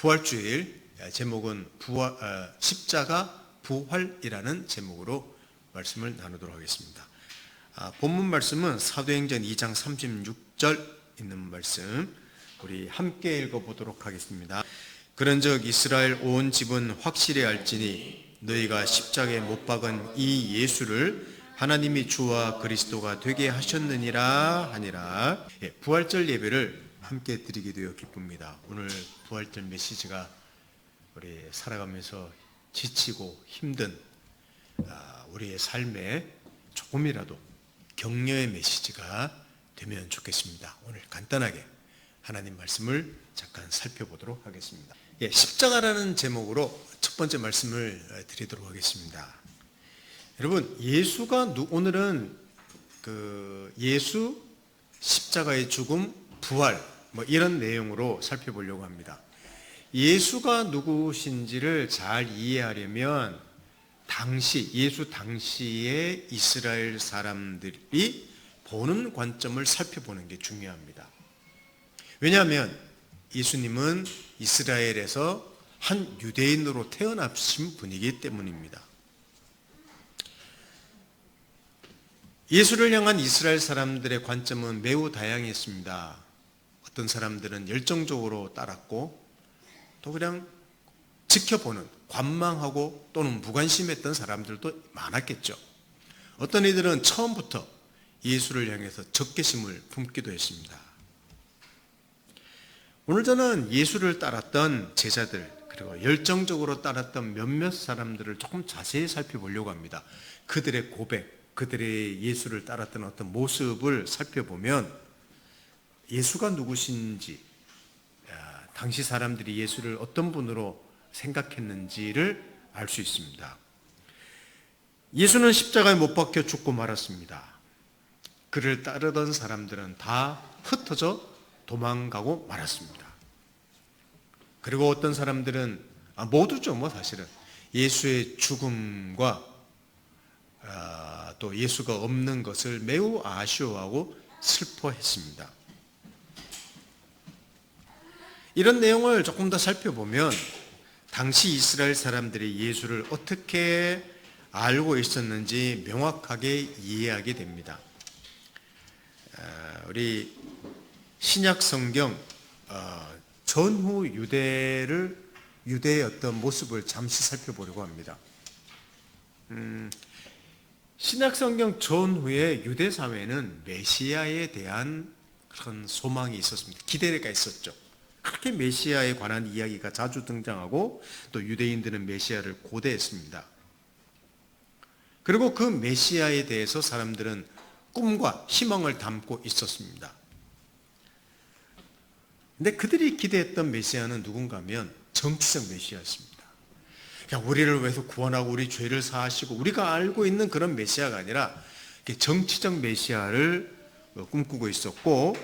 부활주일 제목은 십자가 부활이라는 제목으로 말씀을 나누도록 하겠습니다. 본문 말씀은 사도행전 2장 36절 있는 말씀 우리 함께 읽어보도록 하겠습니다. 그런즉 이스라엘 온 집은 확실히 알지니 너희가 십자가에 못 박은 이 예수를 하나님이 주와 그리스도가 되게 하셨느니라 하니라. 부활절 예배를 함께 드리게 되어 기쁩니다. 오늘 부활절 메시지가 우리 살아가면서 지치고 힘든 우리의 삶에 조금이라도 격려의 메시지가 되면 좋겠습니다. 오늘 간단하게 하나님 말씀을 잠깐 살펴보도록 하겠습니다. 십자가라는 제목으로 첫 번째 말씀을 드리도록 하겠습니다. 여러분, 오늘은 예수, 십자가의 죽음, 부활 이런 내용으로 살펴보려고 합니다. 예수가 누구신지를 잘 이해하려면 예수 당시에 이스라엘 사람들이 보는 관점을 살펴보는 게 중요합니다. 왜냐하면 예수님은 이스라엘에서 한 유대인으로 태어나신 분이기 때문입니다. 예수를 향한 이스라엘 사람들의 관점은 매우 다양했습니다. 어떤 사람들은 열정적으로 따랐고 또 그냥 지켜보는, 관망하고 또는 무관심했던 사람들도 많았겠죠. 어떤 이들은 처음부터 예수를 향해서 적개심을 품기도 했습니다. 오늘 저는 예수를 따랐던 제자들 그리고 열정적으로 따랐던 몇몇 사람들을 조금 자세히 살펴보려고 합니다. 그들의 고백, 그들의 예수를 따랐던 어떤 모습을 살펴보면 예수가 누구신지, 당시 사람들이 예수를 어떤 분으로 생각했는지를 알 수 있습니다. 예수는 십자가에 못 박혀 죽고 말았습니다. 그를 따르던 사람들은 다 흩어져 도망가고 말았습니다. 그리고 어떤 사람들은 모두죠, 사실은 예수의 죽음과 또 예수가 없는 것을 매우 아쉬워하고 슬퍼했습니다. 이런 내용을 조금 더 살펴보면 당시 이스라엘 사람들이 예수를 어떻게 알고 있었는지 명확하게 이해하게 됩니다. 우리 신약 성경 전후 유대의 어떤 모습을 잠시 살펴보려고 합니다. 신약 성경 전후의 유대 사회는 메시아에 대한 그런 소망이 있었습니다. 기대가 있었죠. 그렇게 메시아에 관한 이야기가 자주 등장하고 또 유대인들은 메시아를 고대했습니다. 그리고 그 메시아에 대해서 사람들은 꿈과 희망을 담고 있었습니다. 근데 그들이 기대했던 메시아는 누군가 하면 정치적 메시아였습니다. 그냥 우리를 위해서 구원하고 우리 죄를 사하시고 우리가 알고 있는 그런 메시아가 아니라 정치적 메시아를 꿈꾸고 있었고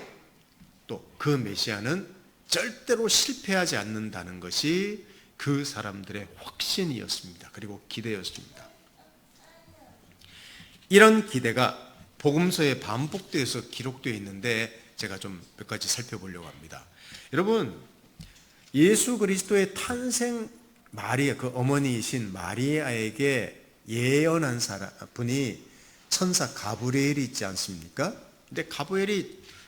또 그 메시아는 절대로 실패하지 않는다는 것이 그 사람들의 확신이었습니다. 그리고 기대였습니다. 이런 기대가 복음서에 반복되어서 기록되어 있는데 제가 좀 몇 가지 살펴보려고 합니다. 여러분, 예수 그리스도의 탄생 마리아, 그 어머니이신 마리아에게 예언한 분이 천사 가브리엘이 있지 않습니까? 근데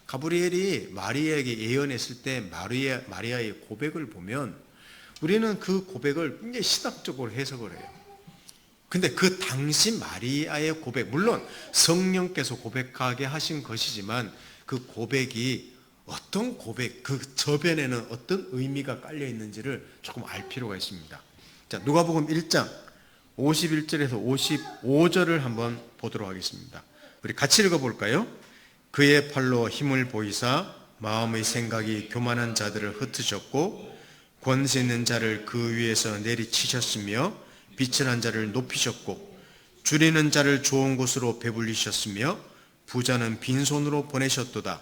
가브리엘이 마리아에게 예언했을 때 마리아의 고백을 보면 우리는 그 고백을 굉장히 신학적으로 해석을 해요. 근데 그 당시 마리아의 고백, 물론 성령께서 고백하게 하신 것이지만 그 고백이 어떤 고백, 그 저변에는 어떤 의미가 깔려 있는지를 조금 알 필요가 있습니다. 자, 누가복음 1장 51절에서 55절을 한번 보도록 하겠습니다. 우리 같이 읽어볼까요? 그의 팔로 힘을 보이사 마음의 생각이 교만한 자들을 흩으셨고 권세 있는 자를 그 위에서 내리치셨으며 비천한 자를 높이셨고 줄이는 자를 좋은 곳으로 배불리셨으며 부자는 빈손으로 보내셨도다.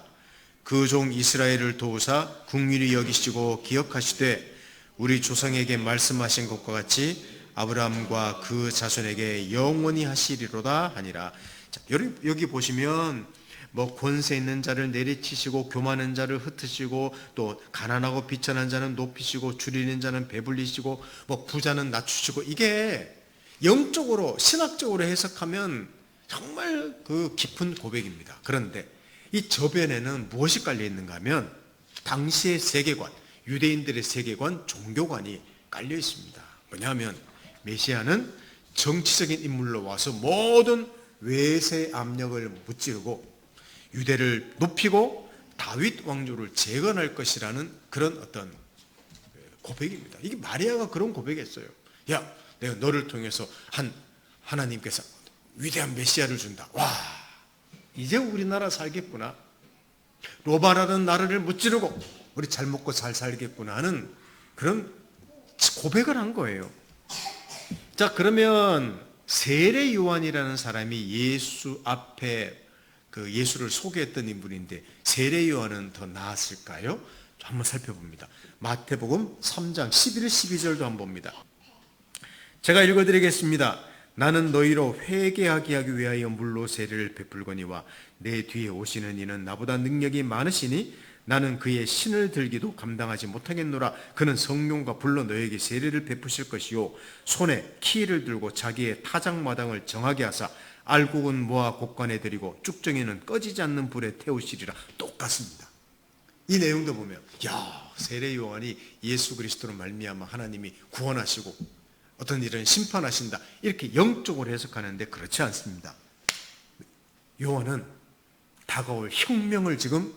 그 종 이스라엘을 도우사 긍휼히 여기시고 기억하시되 우리 조상에게 말씀하신 것과 같이 아브라함과 그 자손에게 영원히 하시리로다 하니라. 자, 여기 보시면 뭐 권세 있는 자를 내리치시고 교만한 자를 흩으시고 또 가난하고 비천한 자는 높이시고 줄이는 자는 배불리시고 뭐 부자는 낮추시고, 이게 영적으로 신학적으로 해석하면 정말 그 깊은 고백입니다. 그런데 이 저변에는 무엇이 깔려 있는가 하면 당시의 세계관, 유대인들의 세계관, 종교관이 깔려 있습니다. 뭐냐면 메시아는 정치적인 인물로 와서 모든 외세 압력을 무찌르고 유대를 높이고 다윗 왕조를 재건할 것이라는 그런 어떤 고백입니다. 이게 마리아가 그런 고백했어요. 야, 내가 너를 통해서 하나님께서 위대한 메시아를 준다. 와, 이제 우리나라 살겠구나. 로마라는 나라를 무찌르고 우리 잘 먹고 잘 살겠구나 하는 그런 고백을 한 거예요. 자, 그러면 세례 요한이라는 사람이 예수 앞에 그 예수를 소개했던 인물인데 세례 요한은 더 나았을까요? 한번 살펴봅니다. 마태복음 3장 11, 12절도 한번 봅니다. 제가 읽어드리겠습니다. 나는 너희로 회개하게 하기 위하여 물로 세례를 베풀거니와 내 뒤에 오시는 이는 나보다 능력이 많으시니 나는 그의 신을 들기도 감당하지 못하겠노라. 그는 성령과 불로 너에게 세례를 베푸실 것이요 손에 키를 들고 자기의 타작마당을 정하게 하사 알곡은 모아 곡간에 들이고 쭉정이는 꺼지지 않는 불에 태우시리라. 똑같습니다. 이 내용도 보면 야, 세례 요한이 예수 그리스도로 말미암아 하나님이 구원하시고 어떤 일은 심판하신다, 이렇게 영적으로 해석하는데 그렇지 않습니다. 요한은 다가올 혁명을 지금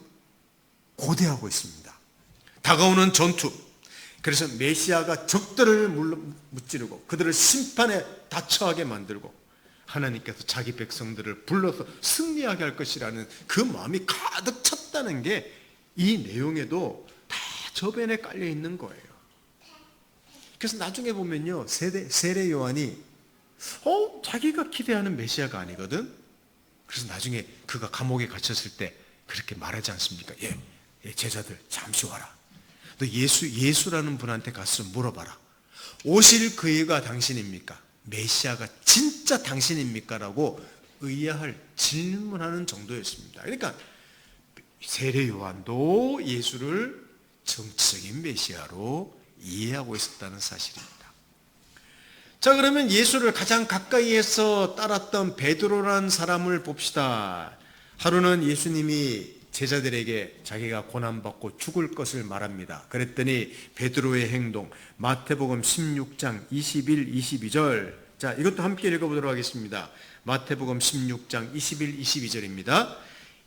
고대하고 있습니다. 다가오는 전투, 그래서 메시아가 적들을 무찌르고 그들을 심판에 다처하게 만들고 하나님께서 자기 백성들을 불러서 승리하게 할 것이라는 그 마음이 가득 찼다는 게 이 내용에도 다 저변에 깔려 있는 거예요. 그래서 나중에 보면요, 세례 요한이 자기가 기대하는 메시아가 아니거든. 그래서 나중에 그가 감옥에 갇혔을 때 그렇게 말하지 않습니까? 예, 제자들 잠시 와라. 너 예수라는 분한테 가서 물어봐라. 오실 그이가 당신입니까? 메시아가 진짜 당신입니까? 라고 의아할 질문하는 정도였습니다. 그러니까 세례 요한도 예수를 정치적인 메시아로 이해하고 있었다는 사실입니다. 자, 그러면 예수를 가장 가까이에서 따랐던 베드로라는 사람을 봅시다. 하루는 예수님이 제자들에게 자기가 고난받고 죽을 것을 말합니다. 그랬더니 베드로의 행동, 마태복음 16장 21, 22절. 자, 이것도 함께 읽어보도록 하겠습니다. 마태복음 16장 21, 22절입니다.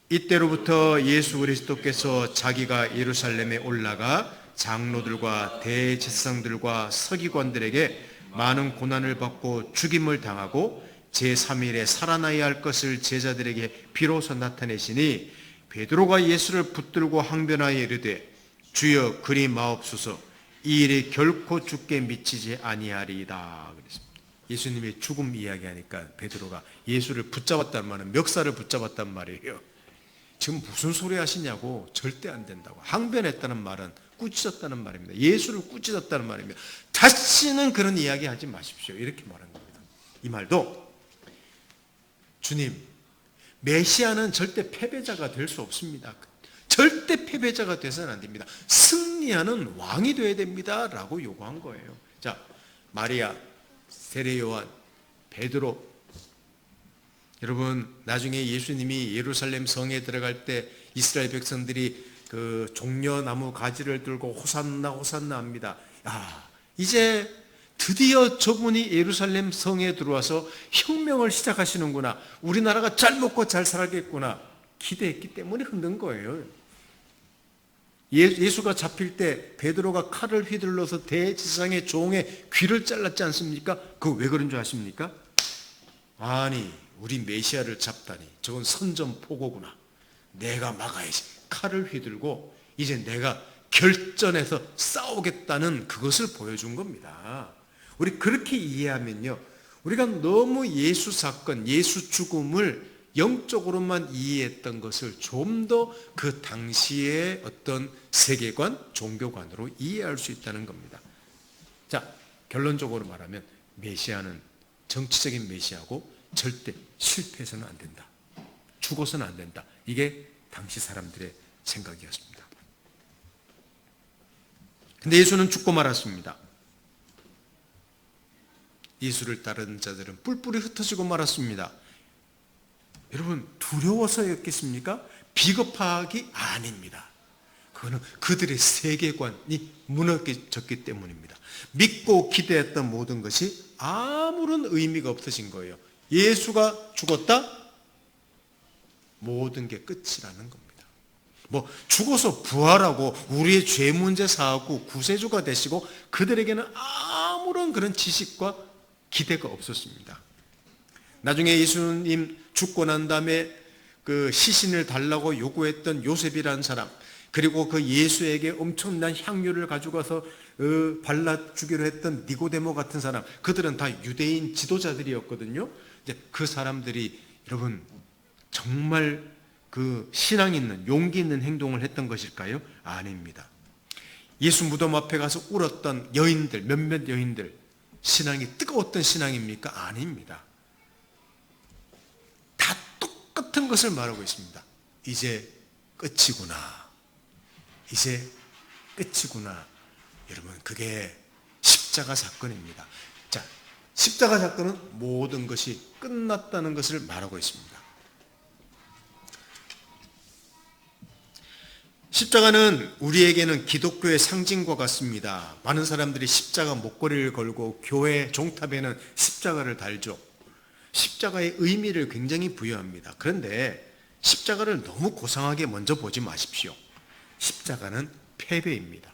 이때로부터 예수 그리스도께서 자기가 예루살렘에 올라가 장로들과 대제사장들과 서기관들에게 많은 고난을 받고 죽임을 당하고 제3일에 살아나야 할 것을 제자들에게 비로소 나타내시니 베드로가 예수를 붙들고 항변하여 이르되 주여 그리 마옵소서, 이 일이 결코 죽게 미치지 아니하리이다. 그랬습니다. 예수님의 죽음 이야기하니까 베드로가 예수를 붙잡았단 말은 멱살을 붙잡았단 말이에요. 지금 무슨 소리 하시냐고. 절대 안 된다고. 항변했다는 말은 꾸짖었다는 말입니다. 예수를 꾸짖었다는 말입니다. 다시는 그런 이야기 하지 마십시오. 이렇게 말한 겁니다. 이 말도 주님, 메시아는 절대 패배자가 될 수 없습니다. 절대 패배자가 돼서는 안 됩니다. 승리하는 왕이 되어야 됩니다. 라고 요구한 거예요. 자, 마리아, 세례 요한, 베드로, 여러분, 나중에 예수님이 예루살렘 성에 들어갈 때 이스라엘 백성들이 그 종려나무 가지를 들고 호산나 호산나 합니다. 이제 드디어 저분이 예루살렘 성에 들어와서 혁명을 시작하시는구나, 우리나라가 잘 먹고 잘 살겠구나 기대했기 때문에 흔든 거예요. 예수가 잡힐 때 베드로가 칼을 휘둘러서 대제사장의 종의 귀를 잘랐지 않습니까? 그거 왜 그런 줄 아십니까? 아니, 우리 메시아를 잡다니 저건 선전포고구나, 내가 막아야지. 칼을 휘둘고 이제 내가 결전해서 싸우겠다는 그것을 보여준 겁니다. 우리 그렇게 이해하면요, 우리가 너무 예수 사건, 예수 죽음을 영적으로만 이해했던 것을 좀 더 그 당시의 어떤 세계관, 종교관으로 이해할 수 있다는 겁니다. 자, 결론적으로 말하면 메시아는 정치적인 메시아고 절대 실패해서는 안 된다, 죽어서는 안 된다, 이게 당시 사람들의 생각이었습니다. 근데 예수는 죽고 말았습니다. 예수를 따르는 자들은 뿔뿔이 흩어지고 말았습니다. 여러분, 두려워서였겠습니까? 비겁하기 아닙니다. 그거는 그들의 세계관이 무너졌기 때문입니다. 믿고 기대했던 모든 것이 아무런 의미가 없어진 거예요. 예수가 죽었다? 모든 게 끝이라는 겁니다. 뭐 죽어서 부활하고 우리의 죄 문제 사하고 구세주가 되시고 그들에게는 아무런 그런 지식과 기대가 없었습니다. 나중에 예수님 죽고 난 다음에 그 시신을 달라고 요구했던 요셉이라는 사람, 그리고 그 예수에게 엄청난 향유를 가져가서 발라주기로 했던 니고데모 같은 사람, 그들은 다 유대인 지도자들이었거든요. 이제 그 사람들이 여러분 정말 그 신앙 있는 용기 있는 행동을 했던 것일까요? 아닙니다. 예수 무덤 앞에 가서 울었던 여인들, 몇몇 여인들, 신앙이 뜨거웠던 신앙입니까? 아닙니다. 다 똑같은 것을 말하고 있습니다. 이제 끝이구나. 이제 끝이구나. 여러분, 그게 십자가 사건입니다. 자, 십자가 사건은 모든 것이 끝났다는 것을 말하고 있습니다. 십자가는 우리에게는 기독교의 상징과 같습니다. 많은 사람들이 십자가 목걸이를 걸고 교회 종탑에는 십자가를 달죠. 십자가의 의미를 굉장히 부여합니다. 그런데 십자가를 너무 고상하게 먼저 보지 마십시오. 십자가는 패배입니다.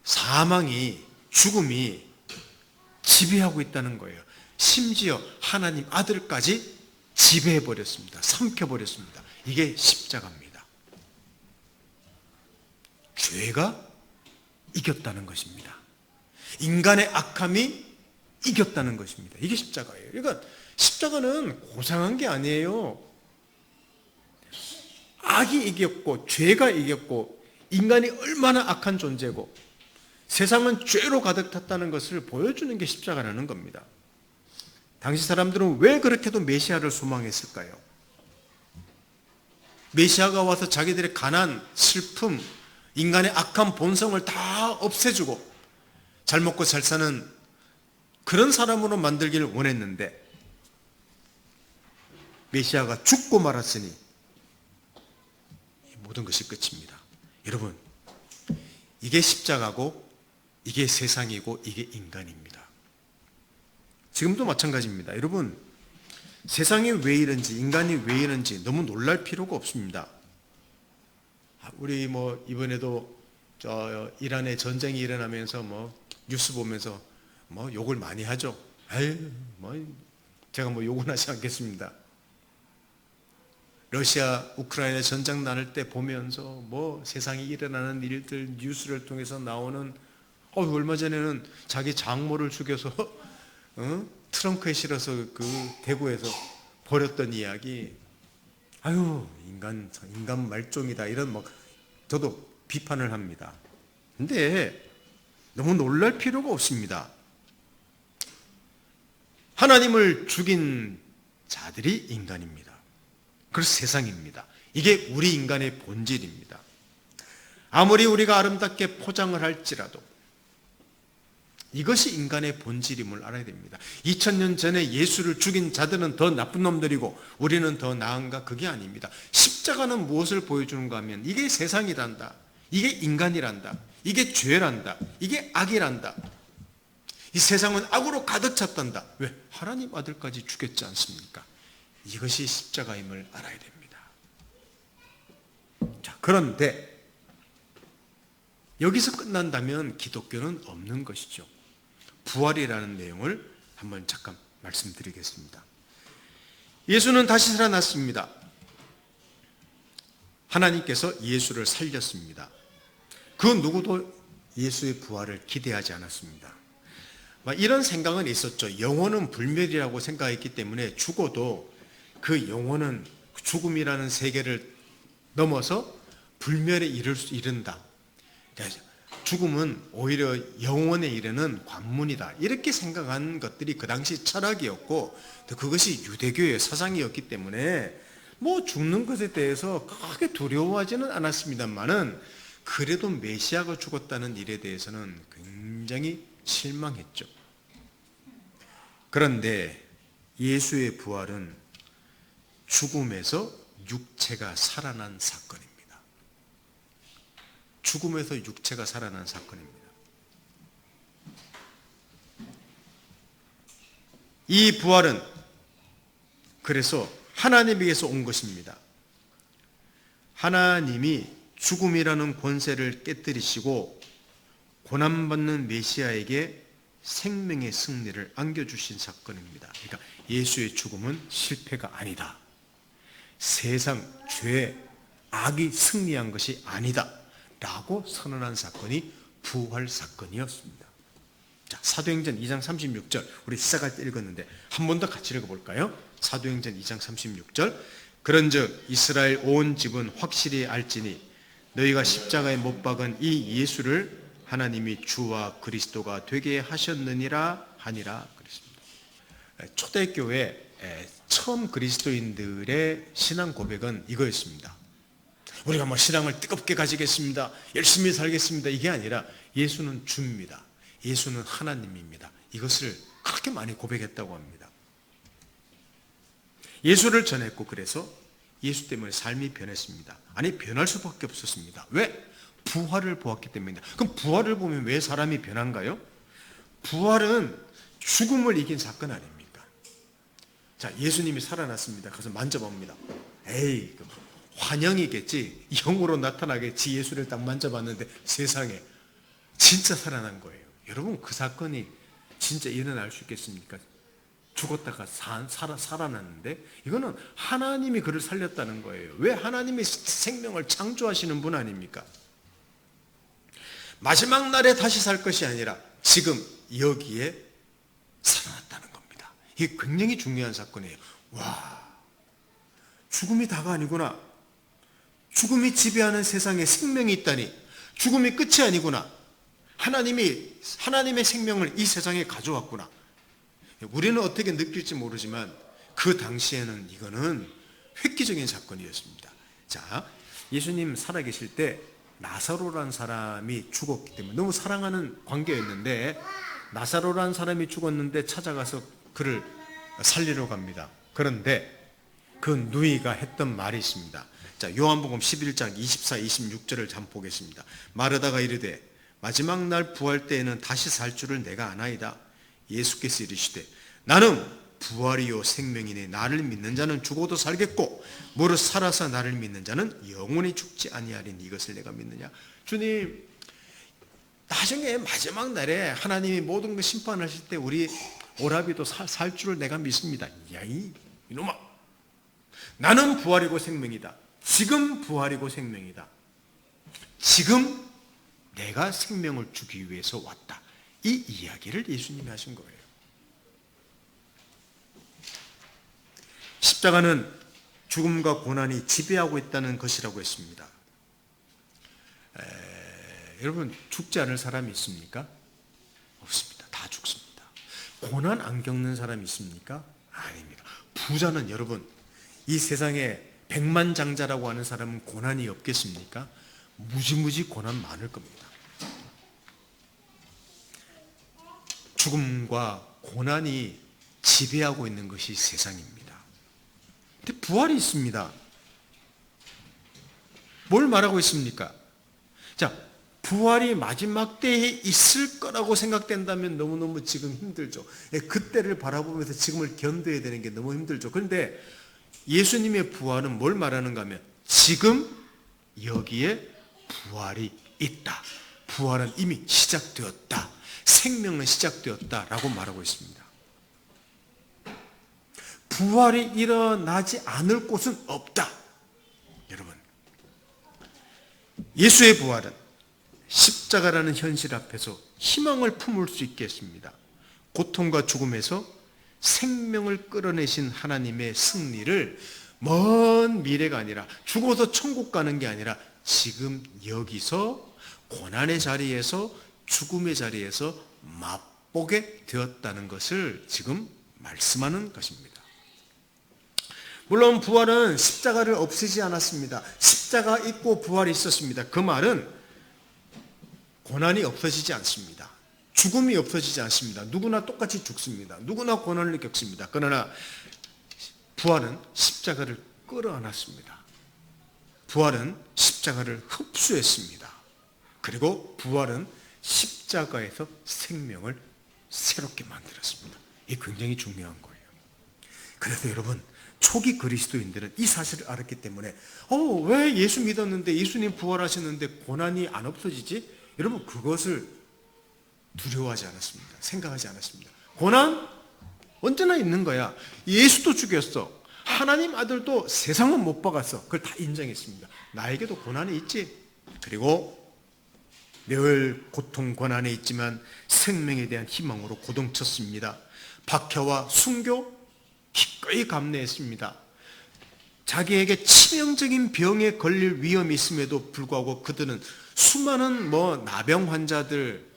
사망이, 죽음이 지배하고 있다는 거예요. 심지어 하나님 아들까지 지배해버렸습니다. 삼켜버렸습니다. 이게 십자가입니다. 죄가 이겼다는 것입니다. 인간의 악함이 이겼다는 것입니다. 이게 십자가예요. 그러니까 십자가는 고상한 게 아니에요. 악이 이겼고 죄가 이겼고 인간이 얼마나 악한 존재고 세상은 죄로 가득 탔다는 것을 보여주는 게 십자가라는 겁니다. 당시 사람들은 왜 그렇게도 메시아를 소망했을까요? 메시아가 와서 자기들의 가난, 슬픔, 인간의 악한 본성을 다 없애주고 잘 먹고 잘 사는 그런 사람으로 만들기를 원했는데 메시아가 죽고 말았으니 모든 것이 끝입니다. 여러분, 이게 십자가고 이게 세상이고 이게 인간입니다. 지금도 마찬가지입니다. 여러분, 세상이 왜 이런지 인간이 왜 이런지 너무 놀랄 필요가 없습니다. 우리 뭐 이번에도 저 이란에 전쟁이 일어나면서 뭐 뉴스 보면서 뭐 욕을 많이 하죠. 아유, 뭐 제가 뭐 욕은 하지 않겠습니다. 러시아 우크라이나 전쟁 나눌 때 보면서 뭐 세상에 일어나는 일들 뉴스를 통해서 나오는 얼마 전에는 자기 장모를 죽여서 트렁크에 실어서 그 대구에서 버렸던 이야기. 아유, 인간 말종이다. 이런 뭐 저도 비판을 합니다. 근데 너무 놀랄 필요가 없습니다. 하나님을 죽인 자들이 인간입니다. 그래서 세상입니다. 이게 우리 인간의 본질입니다. 아무리 우리가 아름답게 포장을 할지라도 이것이 인간의 본질임을 알아야 됩니다. 2000년 전에 예수를 죽인 자들은 더 나쁜 놈들이고 우리는 더 나은가? 그게 아닙니다. 십자가는 무엇을 보여주는가 하면 이게 세상이란다. 이게 인간이란다. 이게 죄란다. 이게 악이란다. 이 세상은 악으로 가득 찼단다. 왜? 하나님 아들까지 죽였지 않습니까? 이것이 십자가임을 알아야 됩니다. 자, 그런데 여기서 끝난다면 기독교는 없는 것이죠. 부활이라는 내용을 한번 잠깐 말씀드리겠습니다. 예수는 다시 살아났습니다. 하나님께서 예수를 살렸습니다. 그 누구도 예수의 부활을 기대하지 않았습니다. 이런 생각은 있었죠. 영혼은 불멸이라고 생각했기 때문에 죽어도 그 영혼은 죽음이라는 세계를 넘어서 불멸에 이른다. 죽음은 오히려 영혼에 이르는 관문이다. 이렇게 생각한 것들이 그 당시 철학이었고 그것이 유대교의 사상이었기 때문에 뭐 죽는 것에 대해서 크게 두려워하지는 않았습니다만은 그래도 메시아가 죽었다는 일에 대해서는 굉장히 실망했죠. 그런데 예수의 부활은 죽음에서 육체가 살아난 사건입니다. 죽음에서 육체가 살아난 사건입니다. 이 부활은 그래서 하나님에게서 온 것입니다. 하나님이 죽음이라는 권세를 깨뜨리시고 고난받는 메시아에게 생명의 승리를 안겨주신 사건입니다. 그러니까 예수의 죽음은 실패가 아니다. 세상, 죄, 악이 승리한 것이 아니다 라고 선언한 사건이 부활 사건이었습니다. 자, 사도행전 2장 36절 우리 시작할 때 읽었는데 한 번 더 같이 읽어볼까요? 사도행전 2장 36절 그런즉 이스라엘 온 집은 확실히 알지니 너희가 십자가에 못 박은 이 예수를 하나님이 주와 그리스도가 되게 하셨느니라 하니라 그랬습니다. 초대교회 처음 그리스도인들의 신앙 고백은 이거였습니다. 우리가 뭐 신앙을 뜨겁게 가지겠습니다. 열심히 살겠습니다. 이게 아니라 예수는 주입니다. 예수는 하나님입니다. 이것을 그렇게 많이 고백했다고 합니다. 예수를 전했고 그래서 예수 때문에 삶이 변했습니다. 아니 변할 수밖에 없었습니다. 왜? 부활을 보았기 때문입니다. 그럼 부활을 보면 왜 사람이 변한가요? 부활은 죽음을 이긴 사건 아닙니까? 자, 예수님이 살아났습니다. 가서 만져봅니다. 에이, 환영이겠지. 영으로 나타나겠지. 예수를 딱 만져봤는데 세상에 진짜 살아난 거예요. 여러분 그 사건이 진짜 일어날 수 있겠습니까? 죽었다가 살아났는데 이거는 하나님이 그를 살렸다는 거예요. 왜? 하나님이 생명을 창조하시는 분 아닙니까? 마지막 날에 다시 살 것이 아니라 지금 여기에 살아났다는 겁니다. 이게 굉장히 중요한 사건이에요. 와, 죽음이 다가 아니구나. 죽음이 지배하는 세상에 생명이 있다니. 죽음이 끝이 아니구나. 하나님의 생명을 이 세상에 가져왔구나. 우리는 어떻게 느낄지 모르지만 그 당시에는 이거는 획기적인 사건이었습니다. 자, 예수님 살아계실 때 나사로라는 사람이 죽었기 때문에 너무 사랑하는 관계였는데 나사로라는 사람이 죽었는데 찾아가서 그를 살리러 갑니다. 그런데 그 누이가 했던 말이 있습니다. 자, 요한복음 11장 24, 26절을 잠 보겠습니다. 마르다가 이르되 마지막 날 부활 때에는 다시 살 줄을 내가 아나이다. 예수께서 이르시되 나는 부활이요 생명이니 나를 믿는 자는 죽어도 살겠고 무릇 살아서 나를 믿는 자는 영원히 죽지 아니하리니 이것을 내가 믿느냐. 주님 나중에 마지막 날에 하나님이 모든 걸 심판하실 때 우리 오라비도 살 줄을 내가 믿습니다. 야, 이놈아, 나는 부활이고 생명이다. 지금 부활이고 생명이다. 지금 내가 생명을 주기 위해서 왔다. 이 이야기를 예수님이 하신 거예요. 십자가는 죽음과 고난이 지배하고 있다는 것이라고 했습니다. 여러분 죽지 않을 사람이 있습니까? 없습니다. 다 죽습니다. 고난 안 겪는 사람이 있습니까? 아닙니다. 부자는 여러분 이 세상에 백만장자라고 하는 사람은 고난이 없겠습니까? 무지무지 고난 많을 겁니다. 죽음과 고난이 지배하고 있는 것이 세상입니다. 근데 부활이 있습니다. 뭘 말하고 있습니까? 자, 부활이 마지막 때에 있을 거라고 생각된다면 너무너무 지금 힘들죠. 그때를 바라보면서 지금을 견뎌야 되는 게 너무 힘들죠. 그런데 예수님의 부활은 뭘 말하는가 하면 지금 여기에 부활이 있다. 부활은 이미 시작되었다. 생명은 시작되었다라고 말하고 있습니다. 부활이 일어나지 않을 곳은 없다. 여러분, 예수의 부활은 십자가라는 현실 앞에서 희망을 품을 수 있겠습니다. 고통과 죽음에서 생명을 끌어내신 하나님의 승리를 먼 미래가 아니라 죽어서 천국 가는 게 아니라 지금 여기서 고난의 자리에서 죽음의 자리에서 맛보게 되었다는 것을 지금 말씀하는 것입니다. 물론 부활은 십자가를 없애지 않았습니다. 십자가 있고 부활이 있었습니다. 그 말은 고난이 없어지지 않습니다. 죽음이 없어지지 않습니다. 누구나 똑같이 죽습니다. 누구나 고난을 겪습니다. 그러나 부활은 십자가를 끌어안았습니다. 부활은 십자가를 흡수했습니다. 그리고 부활은 십자가에서 생명을 새롭게 만들었습니다. 이게 굉장히 중요한 거예요. 그래서 여러분, 초기 그리스도인들은 이 사실을 알았기 때문에 왜 예수 믿었는데 예수님 부활하셨는데 고난이 안 없어지지? 여러분, 그것을 두려워하지 않았습니다. 생각하지 않았습니다. 고난 언제나 있는 거야. 예수도 죽였어. 하나님 아들도 세상은 못 박았어. 그걸 다 인정했습니다. 나에게도 고난이 있지. 그리고 늘 고통 고난에 있지만 생명에 대한 희망으로 고동쳤습니다. 박해와 순교 기꺼이 감내했습니다. 자기에게 치명적인 병에 걸릴 위험이 있음에도 불구하고 그들은 수많은 나병 환자들,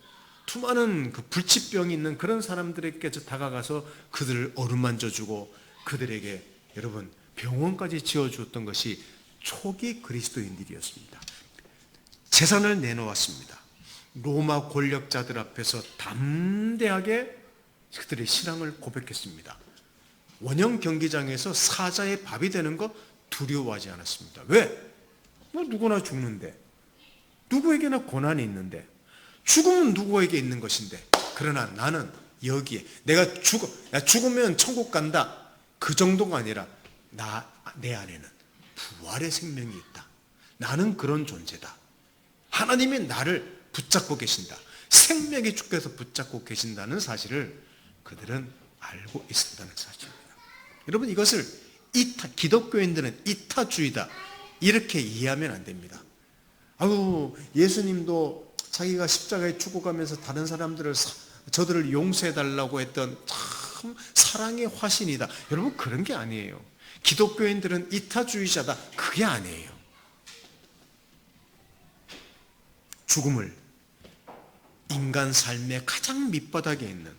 수많은 그 불치병이 있는 그런 사람들에게 다가가서 그들을 어루만져주고 그들에게 여러분 병원까지 지어주었던 것이 초기 그리스도인들이었습니다. 재산을 내놓았습니다. 로마 권력자들 앞에서 담대하게 그들의 신앙을 고백했습니다. 원형 경기장에서 사자의 밥이 되는 거 두려워하지 않았습니다. 왜? 누구나 죽는데, 누구에게나 고난이 있는데, 죽음은 누구에게 있는 것인데, 그러나 나는 여기에 내가 죽으면 천국 간다, 그 정도가 아니라 내 안에는 부활의 생명이 있다. 나는 그런 존재다. 하나님이 나를 붙잡고 계신다. 생명의 주께서 붙잡고 계신다는 사실을 그들은 알고 있었다는 사실입니다. 여러분, 이것을 기독교인들은 이타주의다 이렇게 이해하면 안 됩니다. 예수님도 자기가 십자가에 죽어가면서 다른 사람들을 저들을 용서해달라고 했던 참 사랑의 화신이다. 여러분, 그런 게 아니에요. 기독교인들은 이타주의자다. 그게 아니에요. 죽음을 인간 삶의 가장 밑바닥에 있는,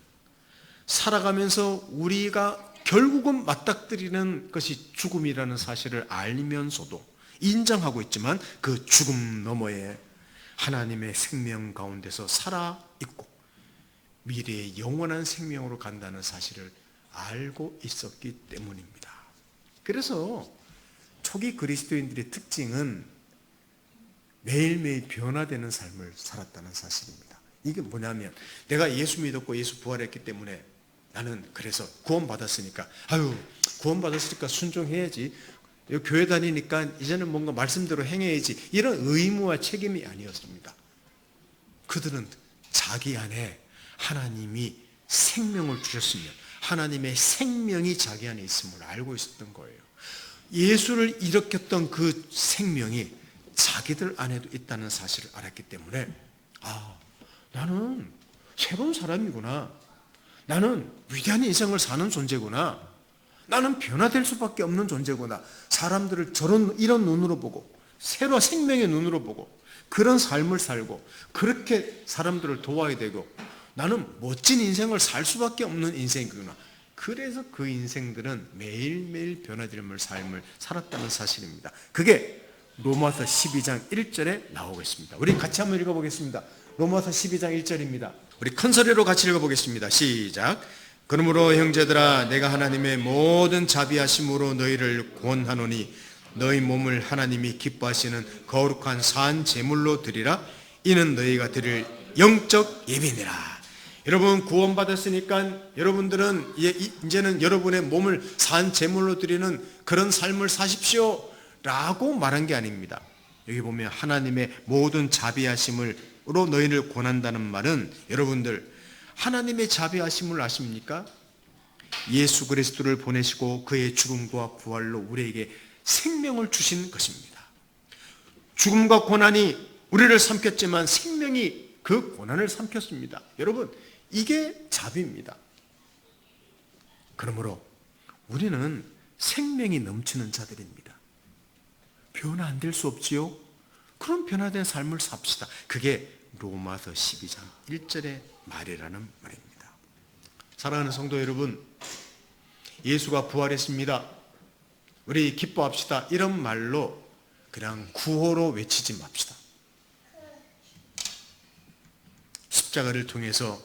살아가면서 우리가 결국은 맞닥뜨리는 것이 죽음이라는 사실을 알면서도 인정하고 있지만 그 죽음 너머에 하나님의 생명 가운데서 살아있고 미래의 영원한 생명으로 간다는 사실을 알고 있었기 때문입니다. 그래서 초기 그리스도인들의 특징은 매일매일 변화되는 삶을 살았다는 사실입니다. 이게 뭐냐면, 내가 예수 믿었고 예수 부활했기 때문에 나는 그래서 구원받았으니까 순종해야지, 교회 다니니까 이제는 뭔가 말씀대로 행해야지, 이런 의무와 책임이 아니었습니다. 그들은 자기 안에 하나님이 생명을 주셨으면 하나님의 생명이 자기 안에 있음을 알고 있었던 거예요. 예수를 일으켰던 그 생명이 자기들 안에도 있다는 사실을 알았기 때문에 나는 새로운 사람이구나. 나는 위대한 인생을 사는 존재구나. 나는 변화될 수밖에 없는 존재구나. 사람들을 이런 눈으로 보고, 새로운 생명의 눈으로 보고, 그런 삶을 살고, 그렇게 사람들을 도와야 되고, 나는 멋진 인생을 살 수밖에 없는 인생이구나. 그래서 그 인생들은 매일매일 변화될 삶을 살았다는 사실입니다. 그게 로마서 12장 1절에 나오고 있습니다. 우리 같이 한번 읽어보겠습니다. 로마서 12장 1절입니다. 우리 큰 소리로 같이 읽어보겠습니다. 시작. 그러므로 형제들아, 내가 하나님의 모든 자비하심으로 너희를 권하노니 너희 몸을 하나님이 기뻐하시는 거룩한 산 제물로 드리라. 이는 너희가 드릴 영적 예배니라. 여러분, 구원받았으니까 여러분들은 이제는 여러분의 몸을 산 제물로 드리는 그런 삶을 사십시오 라고 말한 게 아닙니다. 여기 보면 하나님의 모든 자비하심으로 너희를 권한다는 말은, 여러분들 하나님의 자비하심을 아십니까? 예수 그리스도를 보내시고 그의 죽음과 부활로 우리에게 생명을 주신 것입니다. 죽음과 고난이 우리를 삼켰지만 생명이 그 고난을 삼켰습니다. 여러분, 이게 자비입니다. 그러므로 우리는 생명이 넘치는 자들입니다. 변화 안 될 수 없지요? 그럼 변화된 삶을 삽시다. 그게 로마서 12장 1절의 말이라는 말입니다. 사랑하는 성도 여러분, 예수가 부활했습니다. 우리 기뻐합시다 이런 말로 그냥 구호로 외치지 맙시다. 십자가를 통해서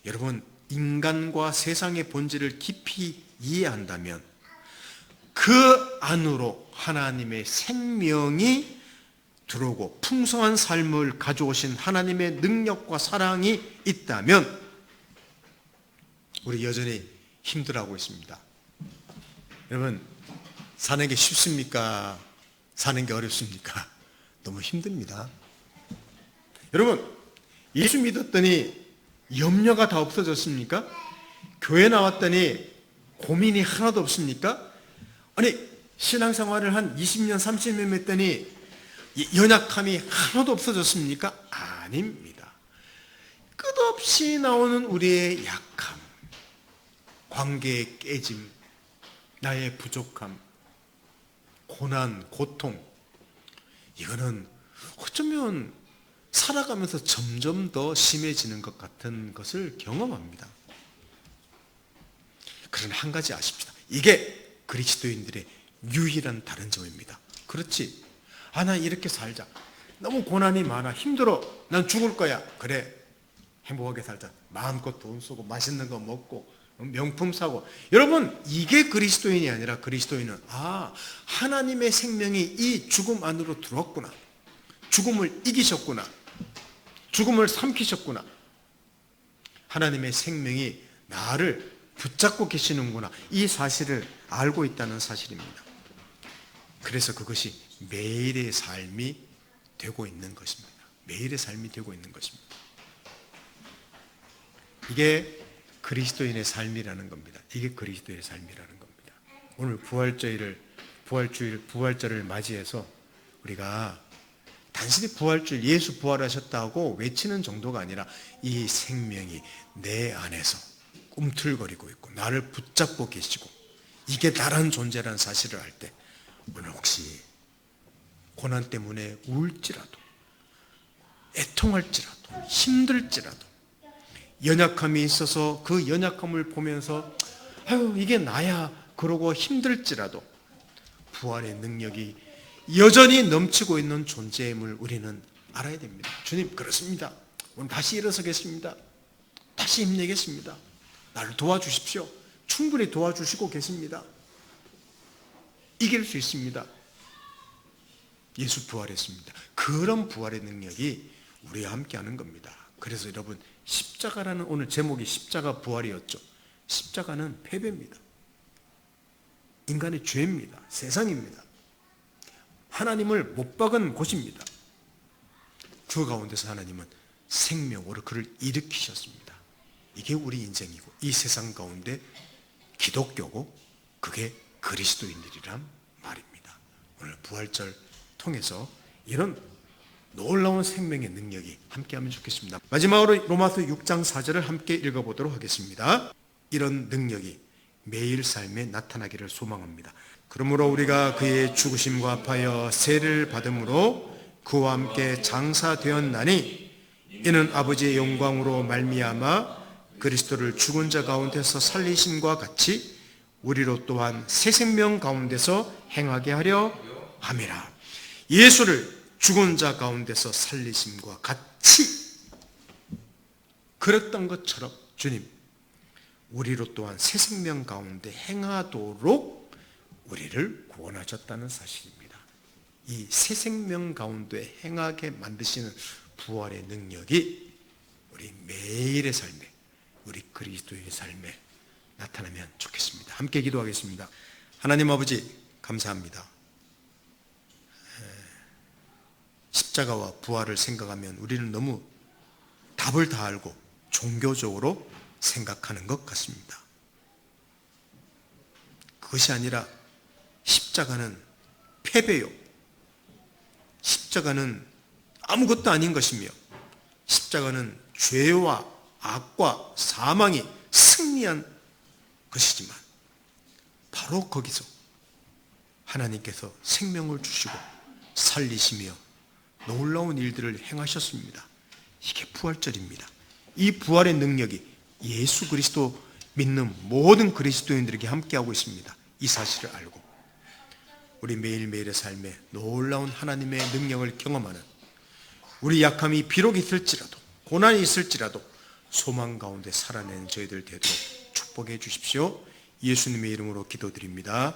여러분 인간과 세상의 본질을 깊이 이해한다면 그 안으로 하나님의 생명이 들어오고 풍성한 삶을 가져오신 하나님의 능력과 사랑이 있다면 우리 여전히 힘들어하고 있습니다. 여러분 사는 게 쉽습니까? 사는 게 어렵습니까? 너무 힘듭니다. 여러분 예수 믿었더니 염려가 다 없어졌습니까? 교회 나왔더니 고민이 하나도 없습니까? 아니 신앙생활을 한 20년 30년 했더니 연약함이 하나도 없어졌습니까? 아닙니다. 끝없이 나오는 우리의 약함, 관계의 깨짐, 나의 부족함, 고난, 고통, 이거는 어쩌면 살아가면서 점점 더 심해지는 것 같은 것을 경험합니다. 그러나 한 가지 아십시다. 이게 그리스도인들의 유일한 다른 점입니다. 그렇지. 나 이렇게 살자. 너무 고난이 많아. 힘들어. 난 죽을 거야. 그래. 행복하게 살자. 마음껏 돈 쓰고 맛있는 거 먹고 명품 사고. 여러분 이게 그리스도인이 아니라 그리스도인은 하나님의 생명이 이 죽음 안으로 들어왔구나. 죽음을 이기셨구나. 죽음을 삼키셨구나. 하나님의 생명이 나를 붙잡고 계시는구나. 이 사실을 알고 있다는 사실입니다. 그래서 그것이 매일의 삶이 되고 있는 것입니다. 매일의 삶이 되고 있는 것입니다. 이게 그리스도인의 삶이라는 겁니다. 이게 그리스도의 삶이라는 겁니다. 오늘 부활절을 맞이해서 우리가 단순히 부활절, 예수 부활하셨다고 외치는 정도가 아니라 이 생명이 내 안에서 꿈틀거리고 있고 나를 붙잡고 계시고 이게 나란 존재라는 사실을 알 때 오늘 혹시 고난 때문에 울지라도 애통할지라도 힘들지라도 연약함이 있어서 그 연약함을 보면서 이게 나야 그러고 힘들지라도 부활의 능력이 여전히 넘치고 있는 존재임을 우리는 알아야 됩니다. 주님 그렇습니다. 오늘 다시 일어서겠습니다. 다시 힘내겠습니다. 나를 도와주십시오. 충분히 도와주시고 계십니다. 이길 수 있습니다. 예수 부활했습니다. 그런 부활의 능력이 우리와 함께하는 겁니다. 그래서 여러분 십자가라는 오늘 제목이 십자가 부활이었죠. 십자가는 패배입니다. 인간의 죄입니다. 세상입니다. 하나님을 못 박은 곳입니다. 그 가운데서 하나님은 생명으로 그를 일으키셨습니다. 이게 우리 인생이고 이 세상 가운데 기독교고 그게 그리스도인들이란 말입니다. 오늘 부활절 통해서 이런 놀라운 생명의 능력이 함께하면 좋겠습니다. 마지막으로 로마서 6장 4절을 함께 읽어보도록 하겠습니다. 이런 능력이 매일 삶에 나타나기를 소망합니다. 그러므로 우리가 그의 죽으심과 합하여 세를 받음으로 그와 함께 장사되었나니 이는 아버지의 영광으로 말미암아 그리스도를 죽은 자 가운데서 살리심과 같이 우리로 또한 새 생명 가운데서 행하게 하려 함이라. 예수를 죽은 자 가운데서 살리심과 같이 그랬던 것처럼 주님 우리로 또한 새 생명 가운데 행하도록 우리를 구원하셨다는 사실입니다. 이 새 생명 가운데 행하게 만드시는 부활의 능력이 우리 매일의 삶에 우리 그리스도의 삶에 나타나면 좋겠습니다. 함께 기도하겠습니다. 하나님 아버지 감사합니다. 십자가와 부활을 생각하면 우리는 너무 답을 다 알고 종교적으로 생각하는 것 같습니다. 그것이 아니라 십자가는 패배요. 십자가는 아무것도 아닌 것이며 십자가는 죄와 악과 사망이 승리한 것이지만 바로 거기서 하나님께서 생명을 주시고 살리시며 놀라운 일들을 행하셨습니다. 이게 부활절입니다. 이 부활의 능력이 예수 그리스도 믿는 모든 그리스도인들에게 함께하고 있습니다. 이 사실을 알고 우리 매일매일의 삶에 놀라운 하나님의 능력을 경험하는, 우리 약함이 비록 있을지라도, 고난이 있을지라도 소망 가운데 살아내는 저희들 되도록 축복해 주십시오. 예수님의 이름으로 기도드립니다.